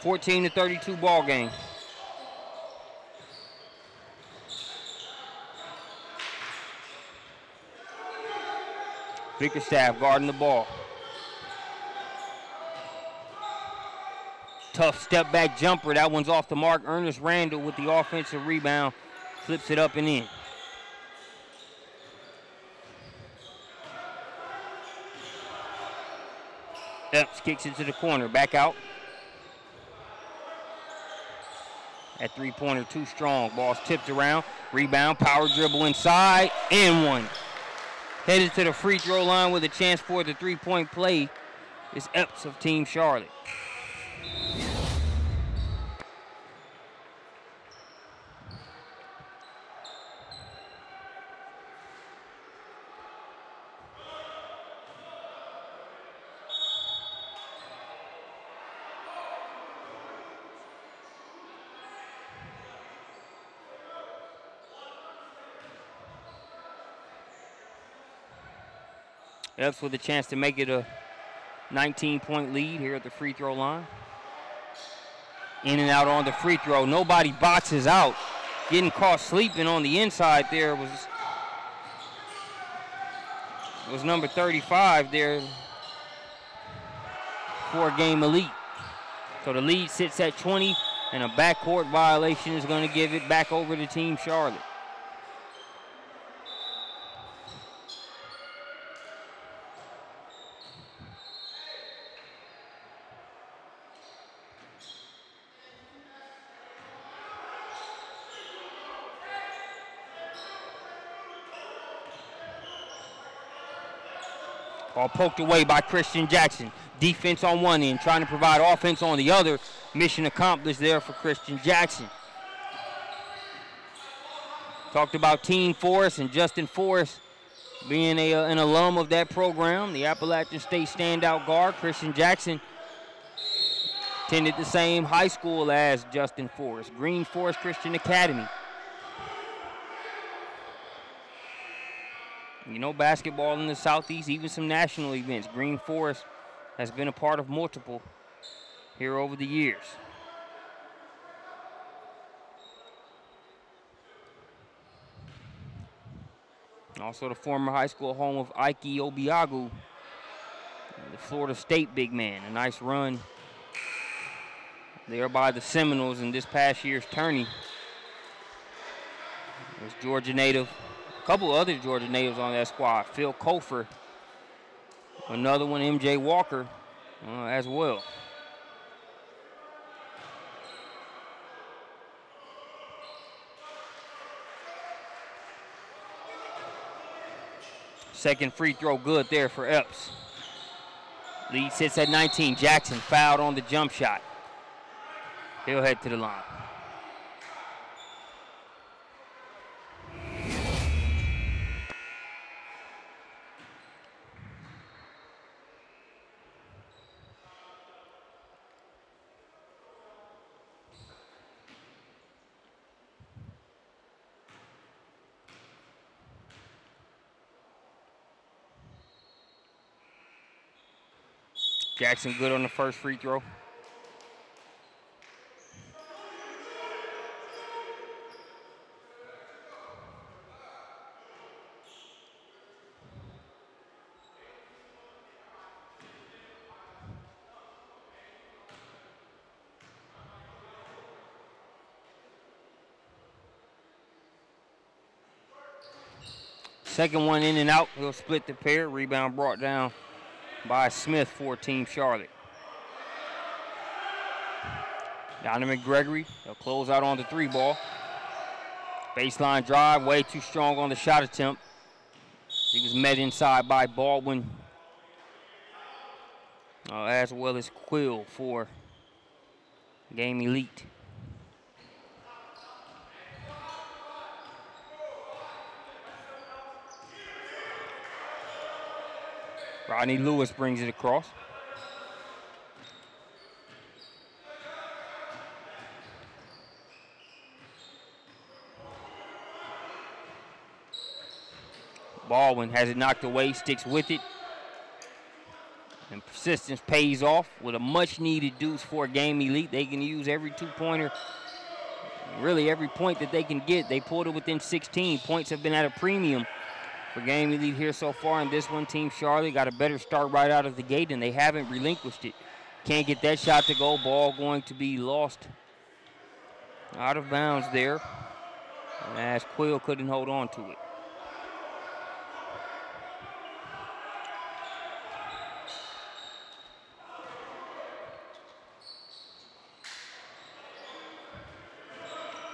14-32 ball game. Bickerstaff guarding the ball. Tough step back jumper. That one's off the mark. Ernest Randall with the offensive rebound. Flips it up and in. Epps kicks it to the corner. Back out. That three-pointer too strong. Ball's tipped around. Rebound. Power dribble inside. And one. Headed to the free throw line with a chance for the three-point play is Epps of Team Charlotte. Epps with a chance to make it a 19-point lead here at the free throw line. In and out on the free throw. Nobody boxes out. Getting caught sleeping on the inside there was number 35 there for Game Elite. So the lead sits at 20, and a backcourt violation is going to give it back over to Team Charlotte. Ball poked away by Christian Jackson. Defense on one end, trying to provide offense on the other. Mission accomplished there for Christian Jackson. Talked about Team Forrest and Justin Forrest being an alum of that program, the Appalachian State standout guard. Christian Jackson attended the same high school as Justin Forrest, Green Forest Christian Academy. You know, basketball in the Southeast, even some national events. Green Forest has been a part of multiple here over the years. Also the former high school home of Ike Obiagu, the Florida State big man. A nice run there by the Seminoles in this past year's tourney. There's Georgia native. A couple other Georgia natives on that squad. Phil Kofer, another one, MJ Walker as well. Second free throw good there for Epps. Lead sits at 19. Jackson fouled on the jump shot. He'll head to the line. Jackson good on the first free throw. Second one in and out. He'll split the pair. Rebound brought down by Smith for Team Charlotte. Donovan Gregory, he'll close out on the three ball. Baseline drive, way too strong on the shot attempt. He was met inside by Baldwin, as well as Quill for Game Elite. Rodney Lewis brings it across. Baldwin has it knocked away, sticks with it. And persistence pays off with a much-needed deuce for Game Elite. They can use every two-pointer, really every point that they can get. They pulled it within 16. Points have been at a premium for Game Elite here so far. And this one, Team Charlotte got a better start right out of the gate, and they haven't relinquished it. Can't get that shot to go. Ball going to be lost out of bounds there, as Quill couldn't hold on to it.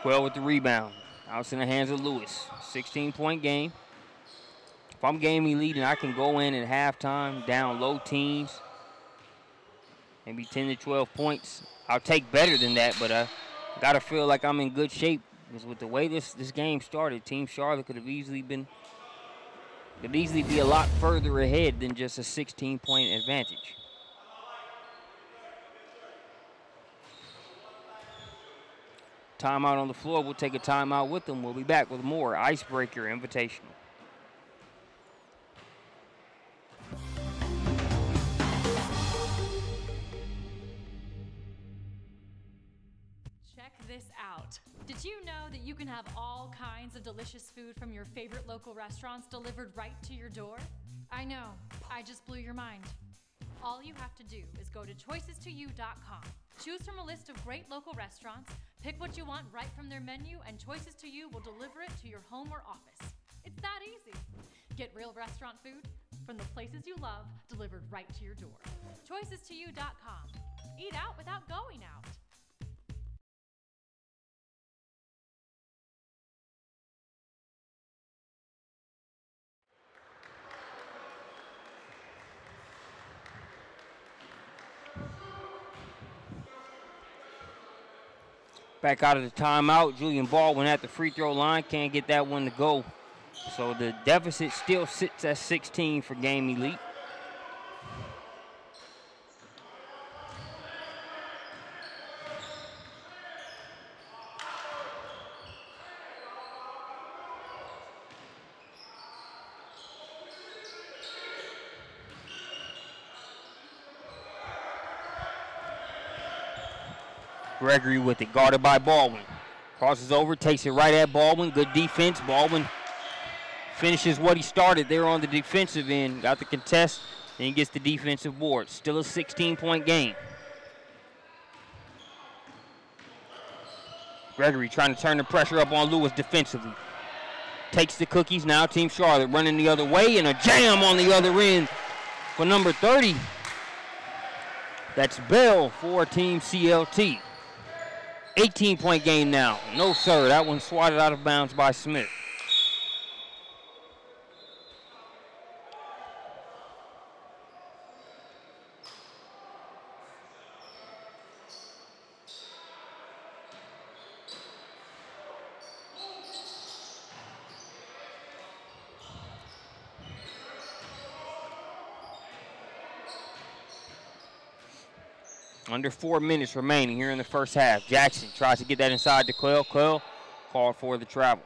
Quill with the rebound. Out in the hands of Lewis. 16-point game. If I'm Game Elite and I can go in at halftime down low teens, maybe 10 to 12 points, I'll take better than that, but I got to feel like I'm in good shape, because with the way this game started, Team Charlotte could easily be a lot further ahead than just a 16-point advantage. Timeout on the floor. We'll take a timeout with them. We'll be back with more Icebreaker Invitational. Check this out. Did you know that you can have all kinds of delicious food from your favorite local restaurants delivered right to your door? I know, I just blew your mind. All you have to do is go to choices2you.com. Choose from a list of great local restaurants, pick what you want right from their menu, and Choices to You will deliver it to your home or office. It's that easy. Get real restaurant food from the places you love delivered right to your door. Choices2you.com. Eat out without going out. Back out of the timeout, Julian Baldwin at the free throw line. Can't get that one to go. So the deficit still sits at 16 for Game Elite. Gregory with it, guarded by Baldwin. Crosses over, takes it right at Baldwin. Good defense. Baldwin finishes what he started there on the defensive end. Got the contest, and he gets the defensive board. Still a 16-point game. Gregory trying to turn the pressure up on Lewis defensively. Takes the cookies. Now Team Charlotte running the other way, and a jam on the other end for number 30. That's Bell for Team CLT. 18-point game now. No, sir. That one swatted out of bounds by Smith. Under 4 minutes remaining here in the first half. Jackson tries to get that inside to Quayle. Quayle called for the travel.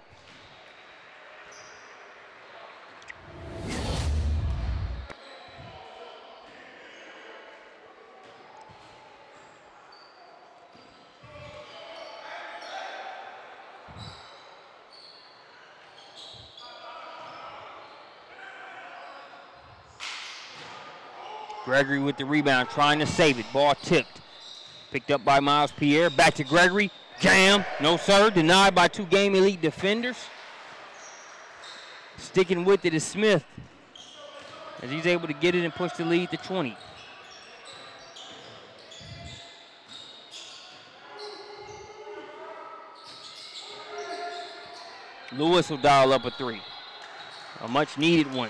Gregory with the rebound, trying to save it. Ball tipped. Picked up by Miles Pierre. Back to Gregory. Jam. No, sir. Denied by two Game Elite defenders. Sticking with it is Smith, as he's able to get it and push the lead to 20. Lewis will dial up a three. A much-needed one.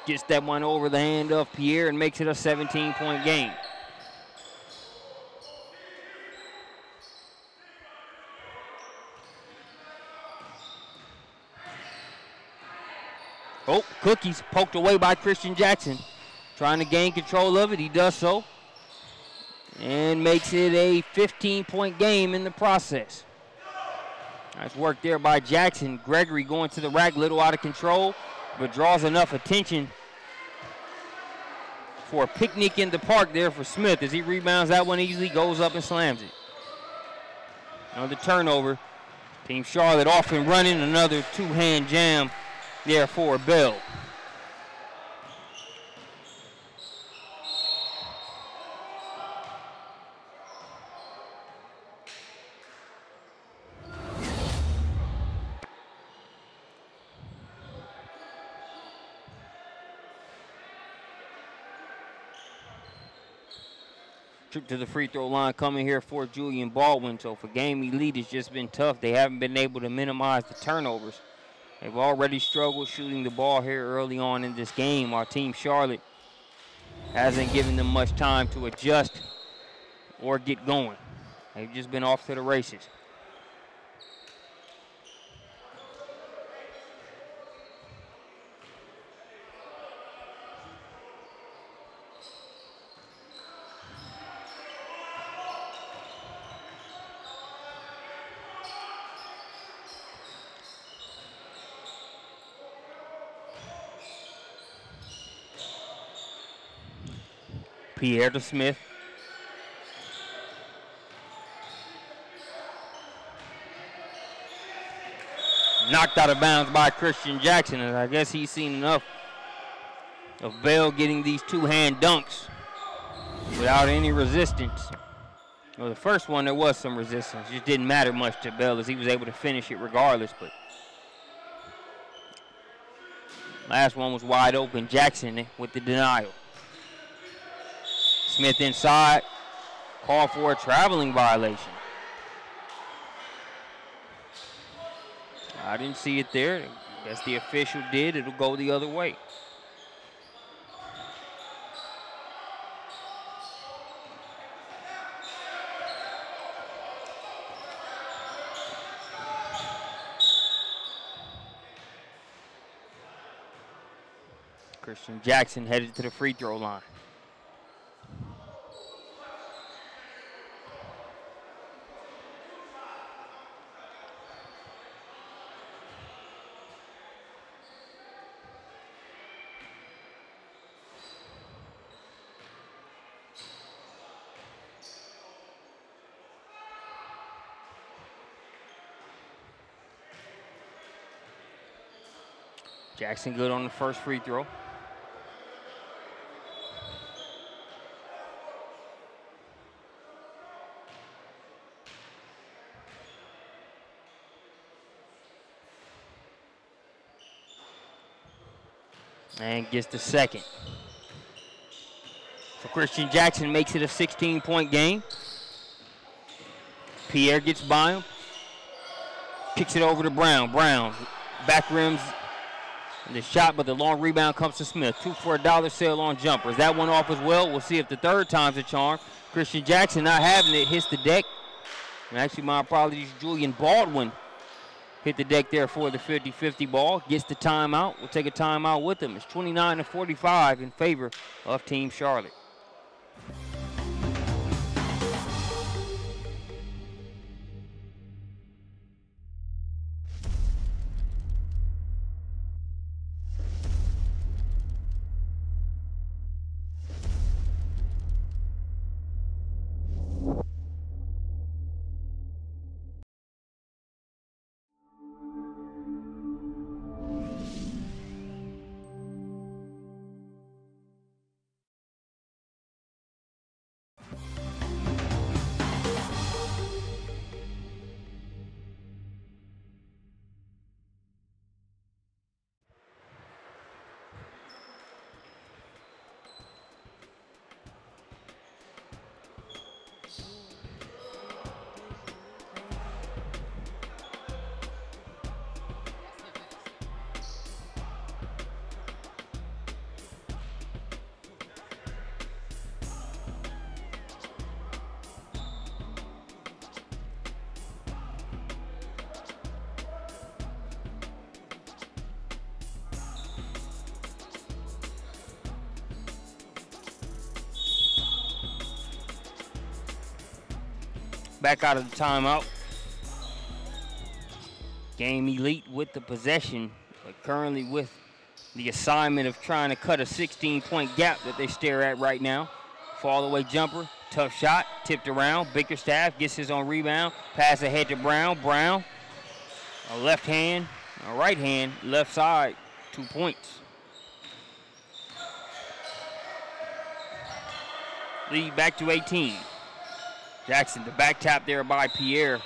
Gets that one over the hand of Pierre and makes it a 17-point game. Oh, cookies poked away by Christian Jackson. Trying to gain control of it. He does so. And makes it a 15-point game in the process. Nice work there by Jackson. Gregory going to the rack, little out of control, but draws enough attention for a picnic in the park there for Smith as he rebounds that one easily, goes up and slams it. Another turnover. Team Charlotte off and running. Another two-hand jam there for Bell. Trip to the free throw line coming here for Julian Baldwin. So for game elite, it's just been tough. They haven't been able to minimize the turnovers. They've already struggled shooting the ball here early on in this game. Our team Charlotte hasn't given them much time to adjust or get going. They've just been off to the races. Pierre to Smith. Knocked out of bounds by Christian Jackson, and I guess he's seen enough of Bell getting these two-hand dunks without any resistance. Well, the first one, there was some resistance. It just didn't matter much to Bell as he was able to finish it regardless, but last one was wide open. Jackson with the denial. Smith inside, call for a traveling violation. I didn't see it there. I guess the official did. It'll go the other way. Christian Jackson headed to the free throw line. Jackson good on the first free throw. And gets the second. So Christian Jackson makes it a 16-point game. Pierre gets by him. Kicks it over to Brown. Brown back rims the shot, but the long rebound comes to Smith. 2 for $1 sale on jumpers. That one off as well. We'll see if the third time's a charm. Christian Jackson not having it, hits the deck. And actually, my apologies, Julian Baldwin hit the deck there for the 50-50 ball. Gets the timeout. We'll take a timeout with him. It's 29-45 in favor of Team Charlotte. Back out of the timeout. Game Elite with the possession, but currently with the assignment of trying to cut a 16-point gap that they stare at right now. Fall-away jumper, tough shot, tipped around. Bickerstaff gets his own rebound, pass ahead to Brown. Brown, a left hand, a right hand, left side, 2 points. Lead back to 18. Jackson, the back tap there by Pierre.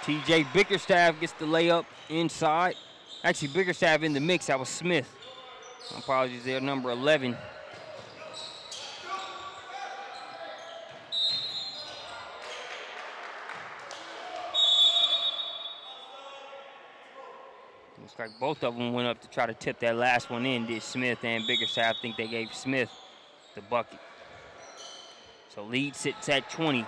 TJ Bickerstaff gets the layup inside. Actually, Bickerstaff in the mix. That was Smith. Apologies there, number 11. Looks like both of them went up to try to tip that last one in, did Smith and Bickerstaff. I think they gave Smith the bucket. So lead sits at 20.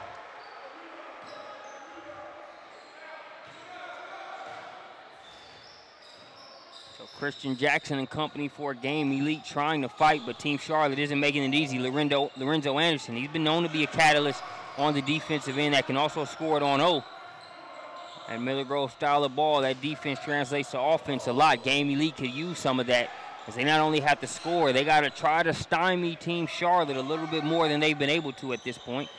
Christian Jackson and company for a game. Elite trying to fight, but Team Charlotte isn't making it easy. Lorenzo Anderson, he's been known to be a catalyst on the defensive end that can also score it on O. At Miller Grove style of ball, that defense translates to offense a lot. Game Elite could use some of that, because they not only have to score, they got to try to stymie Team Charlotte a little bit more than they've been able to at this point.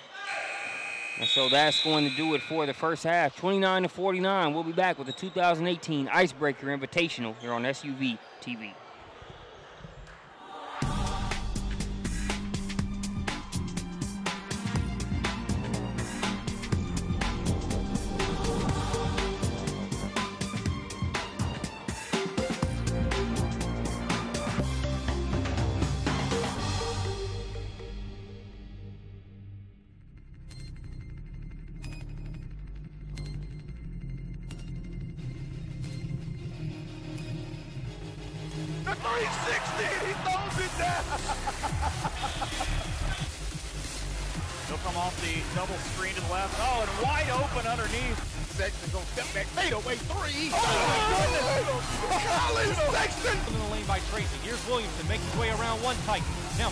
And so that's going to do it for the first half. 29-49. We'll be back with the 2018 Icebreaker Invitational here on SUV TV.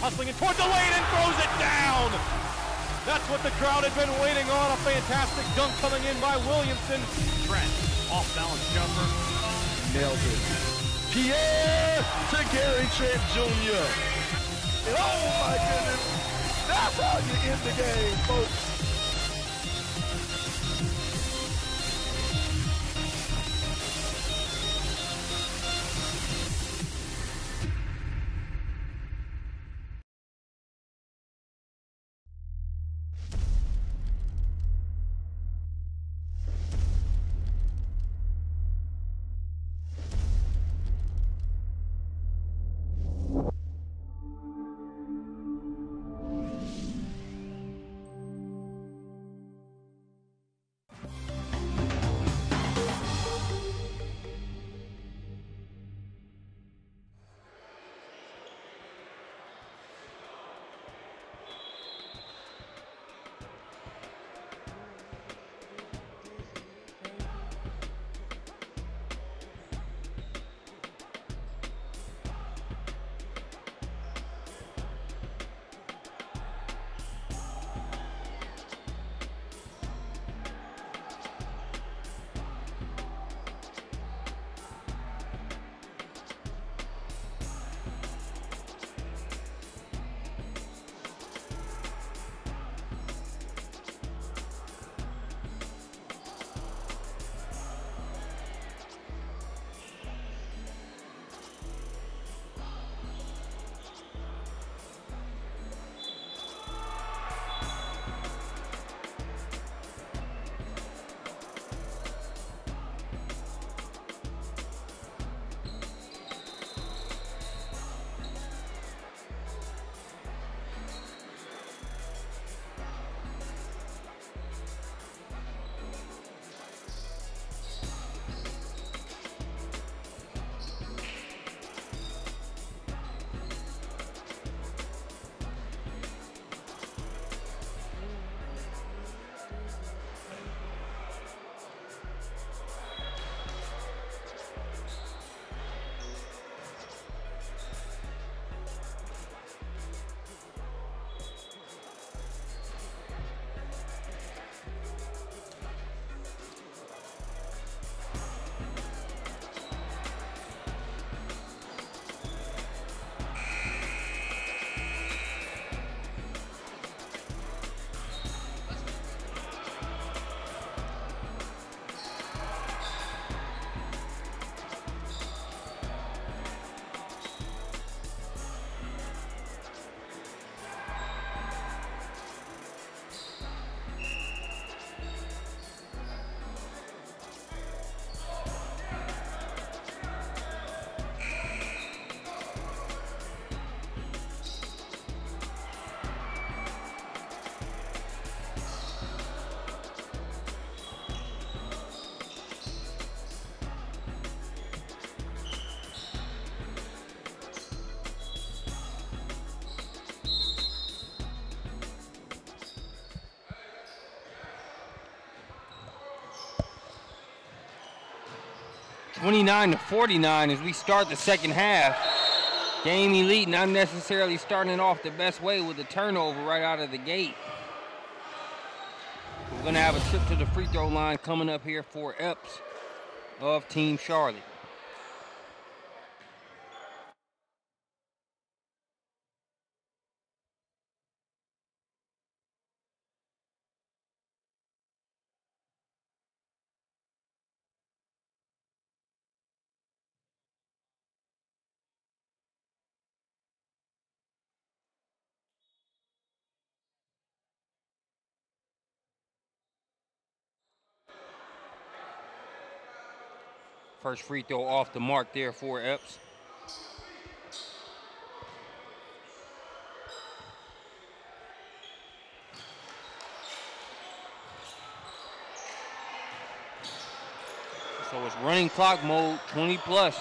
Hustling it toward the lane and throws it down. That's what the crowd had been waiting on. A fantastic dunk coming in by Williamson. Trent, off-balance jumper. Nailed it. Pierre to Gary Trent Jr. And oh my goodness, that's how you end the game, folks. 29-49 as we start the second half. Game Elite not necessarily starting off the best way with a turnover right out of the gate. We're going to have a trip to the free throw line coming up here for Epps of Team Charlotte. First free throw off the mark there for Epps. So it's running clock mode, 20 plus.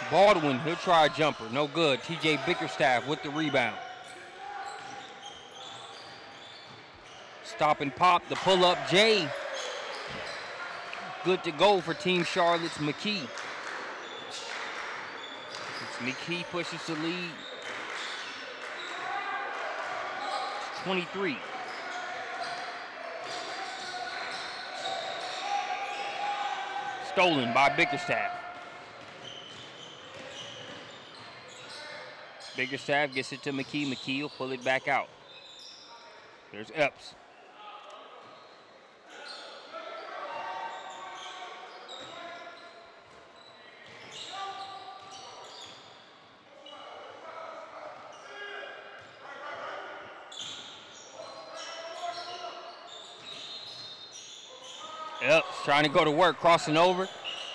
Baldwin, he'll try a jumper, no good. TJ Bickerstaff with the rebound. Stop and pop, the pull-up J. Good to go for Team Charlotte's McKee. McKee pushes the lead. 23. Stolen by Bickerstaff. Bickerstaff gets it to McKee. McKee will pull it back out. There's Epps. Epps trying to go to work, crossing over.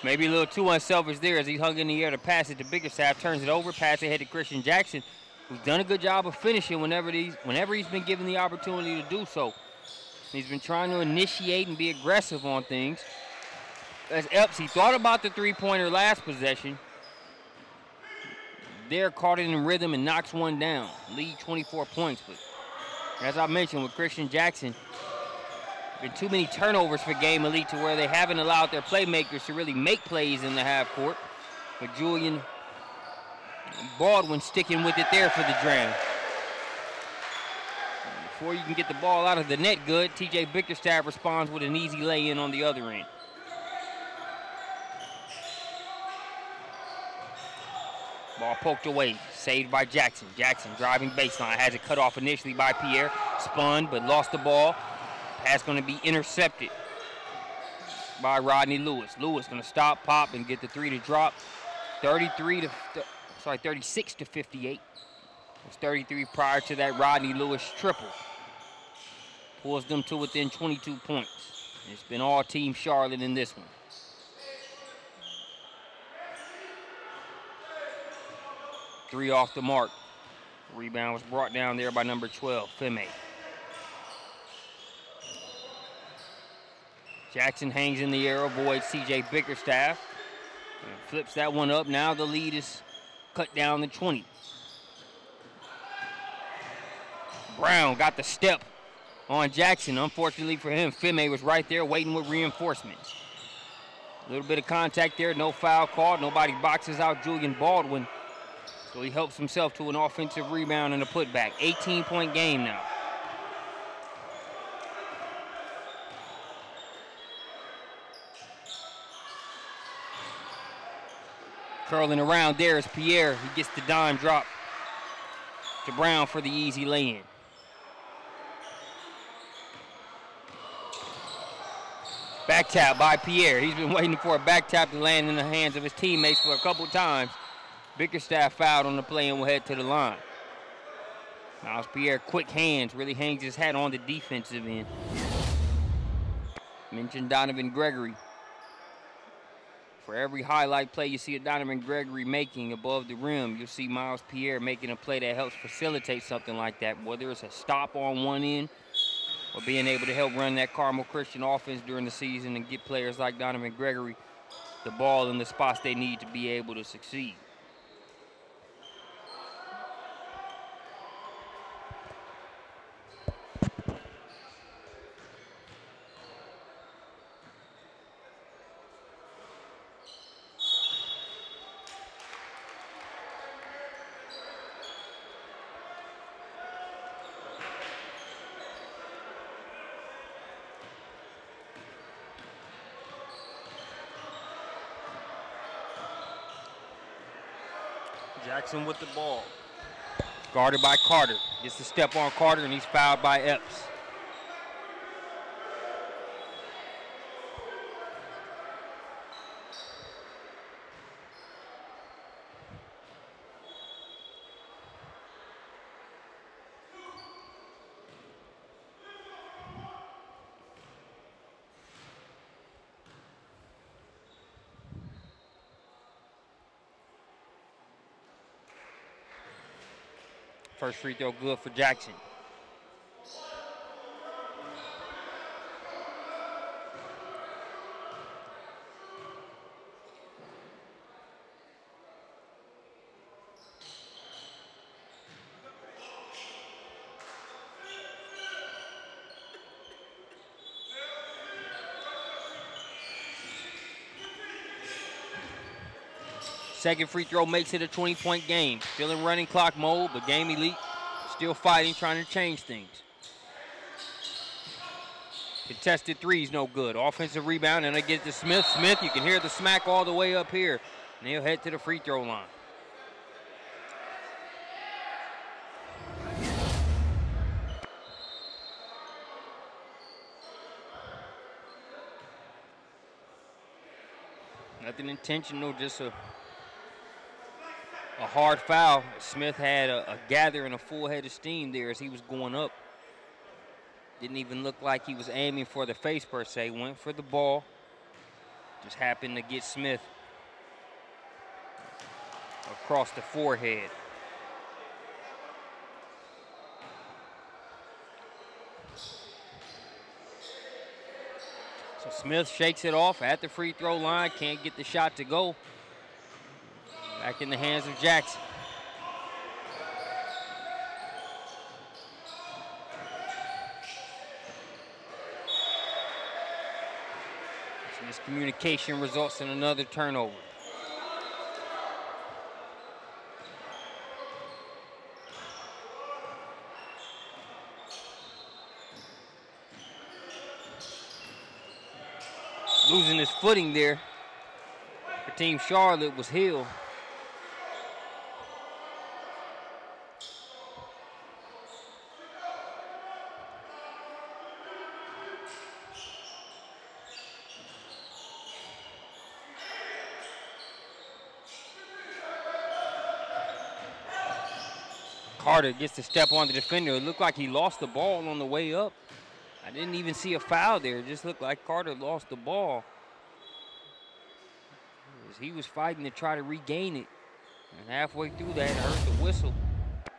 Maybe a little too unselfish there as he hung in the air to pass it to Bickerstaff. Turns it over, pass ahead to Christian Jackson, who's done a good job of finishing whenever he's been given the opportunity to do so. He's been trying to initiate and be aggressive on things. As Epps, he thought about the three-pointer last possession. There caught it in rhythm and knocks one down. Lead 24 points. But as I mentioned with Christian Jackson, been too many turnovers for Game Elite to where they haven't allowed their playmakers to really make plays in the half court. But Julian Baldwin sticking with it there for the Dram. Before you can get the ball out of the net good, TJ Bickerstaff responds with an easy lay-in on the other end. Ball poked away, saved by Jackson. Jackson driving baseline, has it cut off initially by Pierre. Spun, but lost the ball. Pass going to be intercepted by Rodney Lewis. Lewis going to stop, pop, and get the three to drop. 36 to 58. It was 33 prior to that Rodney Lewis triple. Pulls them to within 22 points. It's been all Team Charlotte in this one. Three off the mark. Rebound was brought down there by number 12, Femme. Jackson hangs in the air, avoids CJ Bickerstaff. And flips that one up. Now the lead is cut down to 20. Brown got the step on Jackson. Unfortunately for him, Femme was right there waiting with reinforcements. A little bit of contact there, no foul called. Nobody boxes out Julian Baldwin. So he helps himself to an offensive rebound and a putback. 18-point game now. Curling around there is Pierre. He gets the dime drop to Brown for the easy lay-in. Back tap by Pierre. He's been waiting for a back tap to land in the hands of his teammates for a couple times. Bickerstaff fouled on the play and will head to the line. Miles Pierre, quick hands, really hangs his hat on the defensive end. Mentioned Donovan Gregory. For every highlight play you see a Donovan Gregory making above the rim, you'll see Miles Pierre making a play that helps facilitate something like that, whether it's a stop on one end or being able to help run that Carmel Christian offense during the season and get players like Donovan Gregory the ball in the spots they need to be able to succeed. Jackson with the ball. Guarded by Carter. Gets the step on Carter, and he's fouled by Epps. First free throw good for Jackson. Second free throw makes it a 20-point game. Still in running clock mode, but Game Elite still fighting, trying to change things. Contested three's no good. Offensive rebound, and they get it to Smith. Smith, you can hear the smack all the way up here. And he'll head to the free throw line. Nothing intentional, just a hard foul. Smith had a gather and a full head of steam there as he was going up. Didn't even look like he was aiming for the face per se. Went for the ball. Just happened to get Smith across the forehead. So Smith shakes it off at the free throw line. Can't get the shot to go. Back in the hands of Jackson. This miscommunication results in another turnover. Losing his footing there for Team Charlotte was Hill. Carter gets to step on the defender. It looked like he lost the ball on the way up. I didn't even see a foul there. It just looked like Carter lost the ball. He was fighting to try to regain it. And halfway through that, I heard the whistle. I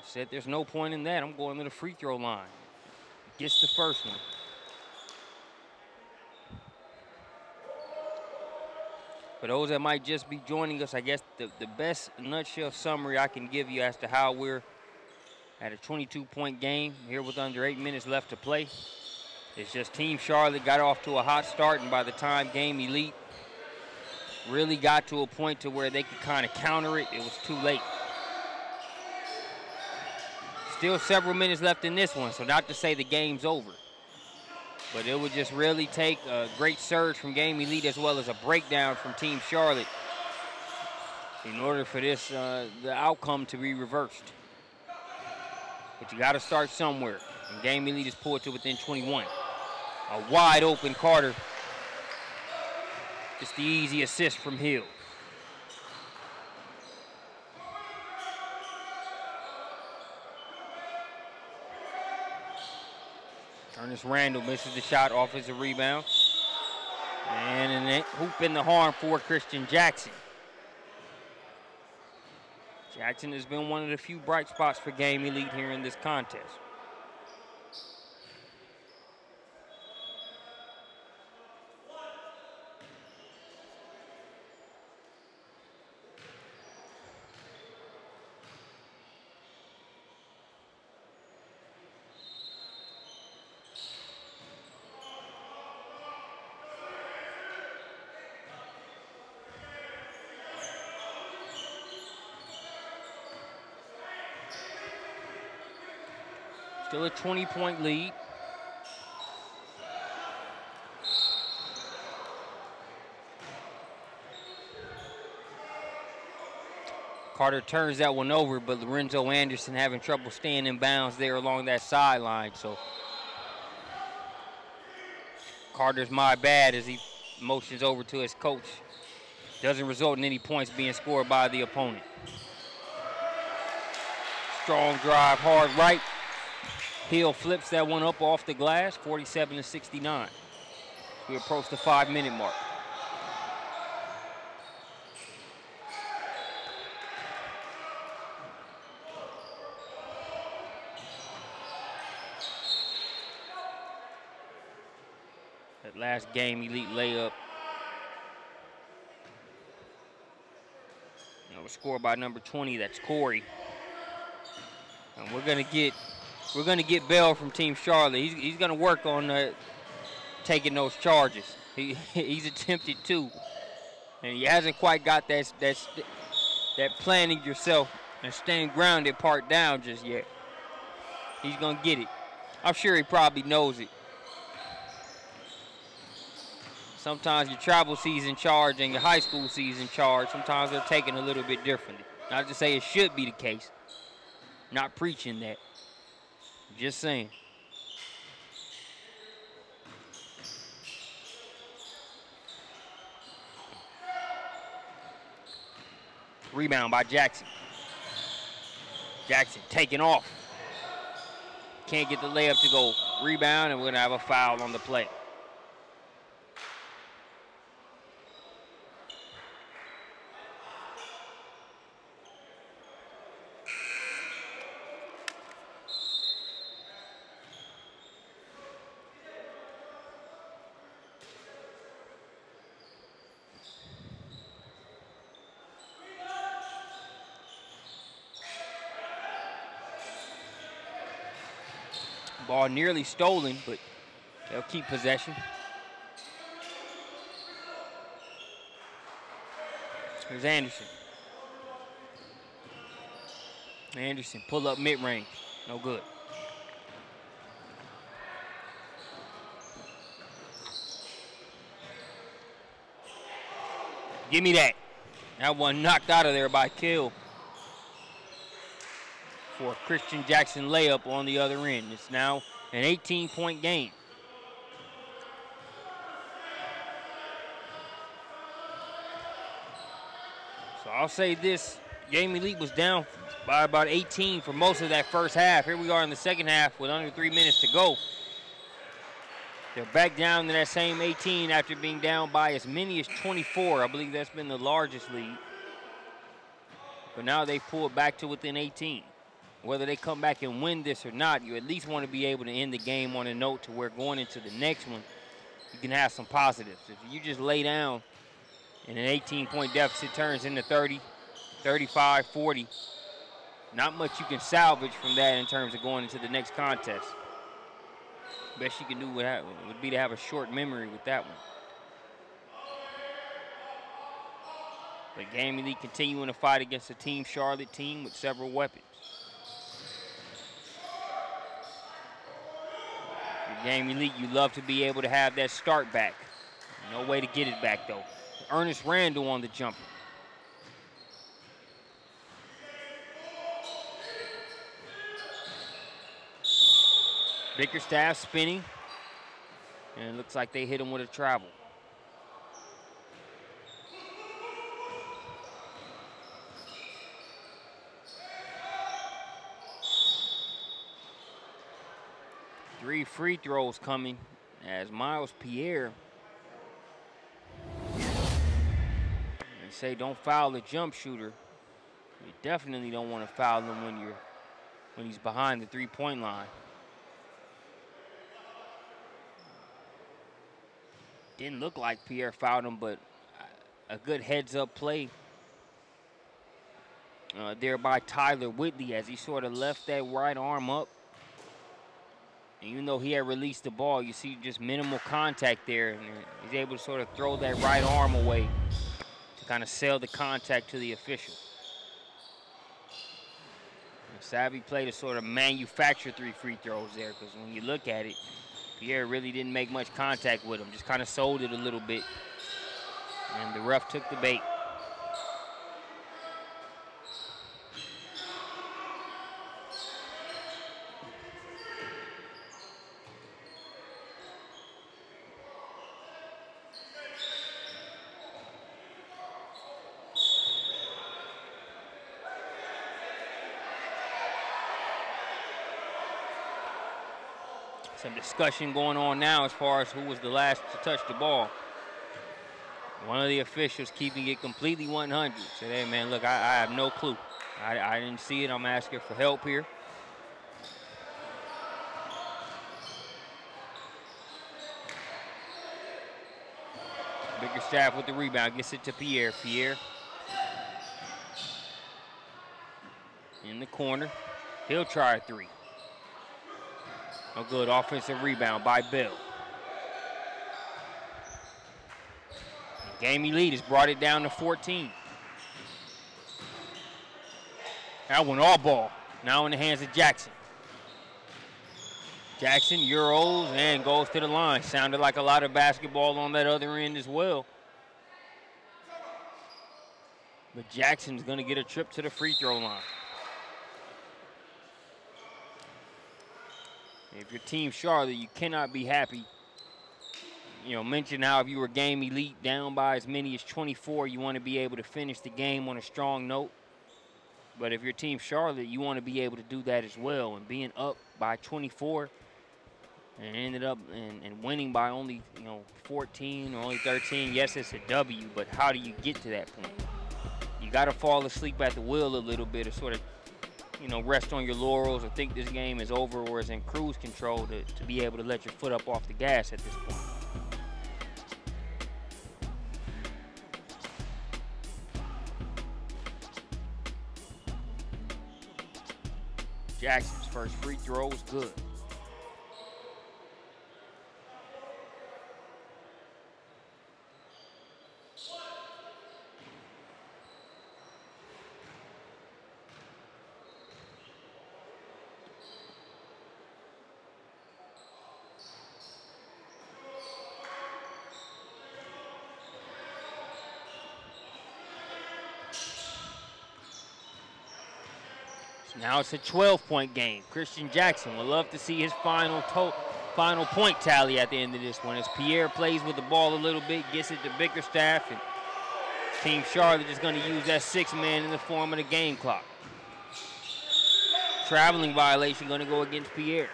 said there's no point in that. I'm going to the free throw line. Gets the first one. For those that might just be joining us, I guess the best nutshell summary I can give you as to how we're at a 22-point game here with under 8 minutes left to play. It's just Team Charlotte got off to a hot start, and by the time Game Elite really got to a point to where they could kind of counter it, it was too late. Still several minutes left in this one, so not to say the game's over. But it would just really take a great surge from Game Elite as well as a breakdown from Team Charlotte in order for this the outcome to be reversed. But you got to start somewhere. And Game Elite is pulled to within 21. A wide open Carter. Just the easy assist from Hill. Ernest Randall misses the shot, offensive rebound. And a hoop in the harm for Christian Jackson. Jackson has been one of the few bright spots for Game Elite here in this contest. Still a 20-point lead. Carter turns that one over, but Lorenzo Anderson having trouble staying in bounds there along that sideline. So Carter's my bad as he motions over to his coach. Doesn't result in any points being scored by the opponent. Strong drive, hard right. Hill flips that one up off the glass, 47-69. We approach the 5-minute mark. That last game elite layup. Was scored by number 20. That's Corey. And we're gonna get Bell from Team Charlotte. He's gonna work on taking those charges. He's attempted to, and he hasn't quite got that planning yourself and staying grounded part down just yet. He's gonna get it. I'm sure he probably knows it. Sometimes your travel season charge and your high school season charge, sometimes they're taken a little bit differently. Not to say it should be the case. Not preaching that. Just saying. Rebound by Jackson. Jackson taking off. Can't get the layup to go. Rebound, and we're going to have a foul on the play. Ball nearly stolen, but they'll keep possession. Here's Anderson. Anderson, pull up mid-range. No good. Give me that. That one knocked out of there by Kill. For a Christian Jackson layup on the other end. It's now an 18-point game. So I'll say this, Game Elite was down by about 18 for most of that first half. Here we are in the second half with under 3 minutes to go. They're back down to that same 18 after being down by as many as 24. I believe that's been the largest lead. But now they've pulled back to within 18. Whether they come back and win this or not, you at least want to be able to end the game on a note to where going into the next one, you can have some positives. If you just lay down and an 18-point deficit turns into 30, 35, 40, not much you can salvage from that in terms of going into the next contest. Best you can do would be to have a short memory with that one. But Game Elite continuing to fight against a Team Charlotte team with several weapons. Game Elite, you love to be able to have that start back. No way to get it back, though. Ernest Randall on the jumper. Bickerstaff spinning. And it looks like they hit him with a travel. Three free throws coming as Miles Pierre. They say don't foul the jump shooter. You definitely don't want to foul him when he's behind the three-point line. Didn't look like Pierre fouled him, but a good heads-up play there by Tyler Whitley as he sort of left that right arm up. And even though he had released the ball, you see just minimal contact there. And he's able to sort of throw that right arm away to kind of sell the contact to the official. And Savvy play to sort of manufacture 3 free throws there, because when you look at it, Pierre really didn't make much contact with him, just kind of sold it a little bit. And the ref took the bait. Some discussion going on now as far as who was the last to touch the ball. One of the officials keeping it completely 100. Said, hey, man, look, I have no clue. I didn't see it. I'm asking for help here. Bickerstaff with the rebound. Gets it to Pierre. Pierre in the corner. He'll try a three. No good. Offensive rebound by Bill. Game lead has brought it down to 14. That one all ball. Now in the hands of Jackson. Jackson Euros and goes to the line. Sounded like a lot of basketball on that other end as well. But Jackson's going to get a trip to the free throw line. If your team Charlotte, you cannot be happy. You know, mention how if you were game elite down by as many as 24, you want to be able to finish the game on a strong note. But if your team Charlotte, you want to be able to do that as well. And being up by 24 and ended up and winning by only, 14 or only 13, yes, it's a W, but how do you get to that point? You got to fall asleep at the wheel a little bit or sort of, rest on your laurels or think this game is over or is in cruise control to be able to let your foot up off the gas at this point. Jackson's first free throw was good. Now it's a 12-point game. Christian Jackson would love to see his final point tally at the end of this one as Pierre plays with the ball a little bit, gets it to Bickerstaff, and Team Charlotte is going to use that 6-man in the form of the game clock. Traveling violation going to go against Pierre.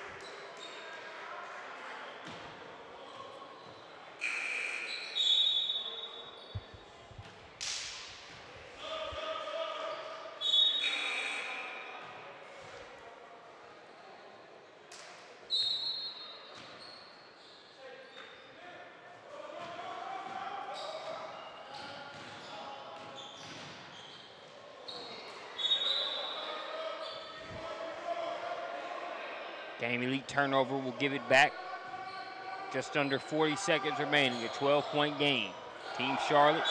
Game elite turnover will give it back. Just under 40 seconds remaining, a 12-point game. Team Charlotte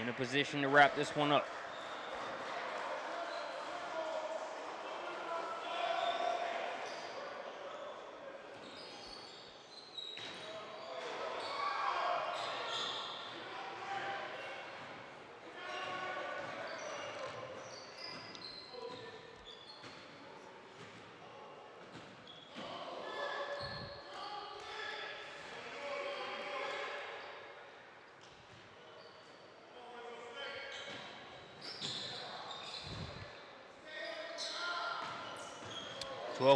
in a position to wrap this one up.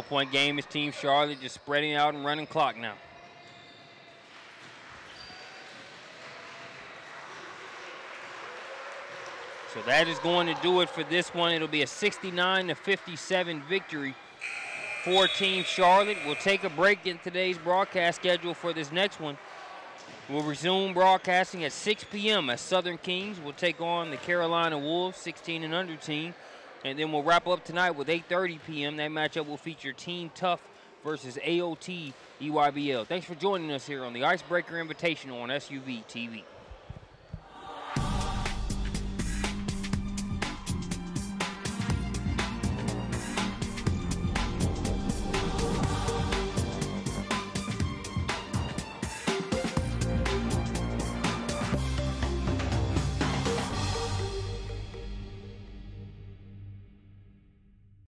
Point game is Team Charlotte just spreading out and running clock now. So that is going to do it for this one. It'll be a 69-57 victory for Team Charlotte. We'll take a break in today's broadcast schedule for this next one. We'll resume broadcasting at 6 p.m. as Southern Kings will take on the Carolina Wolves, 16 and under team. And then we'll wrap up tonight with 8:30 p.m. That matchup will feature Team Tough versus AOT EYBL. Thanks for joining us here on the Icebreaker Invitational on SUV TV.